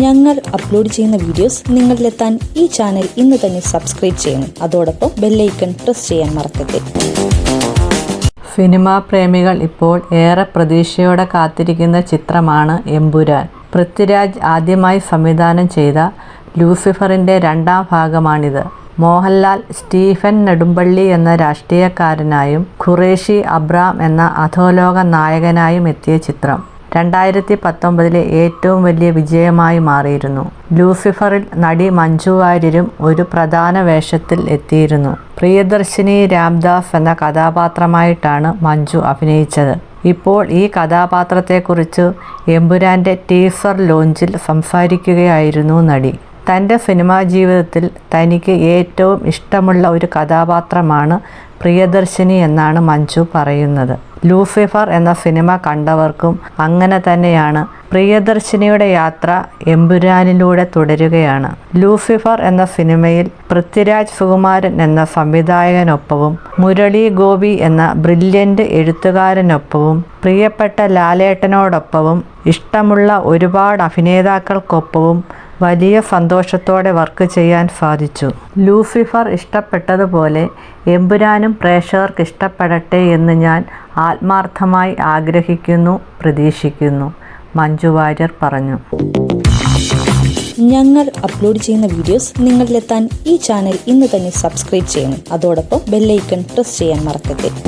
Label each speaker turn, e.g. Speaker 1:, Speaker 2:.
Speaker 1: ഞങ്ങൾ അപ്ലോഡ് ചെയ്യുന്ന വീഡിയോസ് നിങ്ങളിലെത്താൻ ഈ ചാനൽ ഇന്ന് തന്നെ സബ്സ്ക്രൈബ് ചെയ്യണം. അതോടൊപ്പം ബെല്ലൈക്കൺ പ്രസ് ചെയ്യാൻ മറക്കരുത്.
Speaker 2: സിനിമാ പ്രേമികൾ ഇപ്പോൾ ഏറെ പ്രതീക്ഷയോടെ കാത്തിരിക്കുന്ന ചിത്രമാണ് എമ്പുരാൻ. പൃഥ്വിരാജ് ആദ്യമായി സംവിധാനം ചെയ്ത ലൂസിഫറിൻ്റെ രണ്ടാം ഭാഗമാണിത്. മോഹൻലാൽ സ്റ്റീഫൻ നെടുമ്പള്ളി എന്ന രാഷ്ട്രീയക്കാരനായും ഖുറേഷി അബ്രാം എന്ന അധോലോക നായകനായും എത്തിയ ചിത്രം 2019 ഏറ്റവും വലിയ വിജയമായി മാറിയിരുന്നു. ലൂസിഫറിൽ നടി മഞ്ജു വാര്യരും ഒരു പ്രധാന വേഷത്തിൽ എത്തിയിരുന്നു. പ്രിയദർശിനി രാംദാസ് എന്ന കഥാപാത്രമായിട്ടാണ് മഞ്ജു അഭിനയിച്ചത്. ഇപ്പോൾ ഈ കഥാപാത്രത്തെക്കുറിച്ച് എമ്പുരാൻ്റെ ടീസർ ലോഞ്ചിൽ സംസാരിക്കുകയായിരുന്നു നടി. തൻ്റെ സിനിമാ ജീവിതത്തിൽ തനിക്ക് ഏറ്റവും ഇഷ്ടമുള്ള ഒരു കഥാപാത്രമാണ് പ്രിയദർശിനി എന്നാണ് മഞ്ജു പറയുന്നത്. ലൂസിഫർ എന്ന സിനിമ കണ്ടവർക്കും അങ്ങനെ തന്നെയാണ്. പ്രിയദർശിനിയുടെ യാത്ര എമ്പുരാനിലൂടെ തുടരുകയാണ്. ലൂസിഫർ എന്ന സിനിമയിൽ പൃഥ്വിരാജ് സുകുമാരൻ എന്ന സംവിധായകനൊപ്പവും മുരളി ഗോപി എന്ന ബ്രില്യൻ്റ് എഴുത്തുകാരനൊപ്പവും പ്രിയപ്പെട്ട ലാലേട്ടനോടൊപ്പവും ഇഷ്ടമുള്ള ഒരുപാട് അഭിനേതാക്കൾക്കൊപ്പവും വലിയ സന്തോഷത്തോടെ വർക്ക് ചെയ്യാൻ സാധിച്ചു. ലൂസിഫർ ഇഷ്ടപ്പെട്ടതുപോലെ എമ്പുരാനും പ്രേക്ഷകർക്ക് ഇഷ്ടപ്പെടട്ടെ എന്ന് ഞാൻ ആത്മാർത്ഥമായി ആഗ്രഹിക്കുന്നു, പ്രതീക്ഷിക്കുന്നു, മഞ്ജു വാര്യർ പറഞ്ഞു.
Speaker 1: ഞങ്ങൾ അപ്ലോഡ് ചെയ്യുന്ന വീഡിയോസ് നിങ്ങളിലെത്താൻ ഈ ചാനൽ ഇന്ന് തന്നെ സബ്സ്ക്രൈബ് ചെയ്യണം. അതോടൊപ്പം ബെല്ലൈക്കൺ പ്രസ് ചെയ്യാൻ മറക്കരുത്.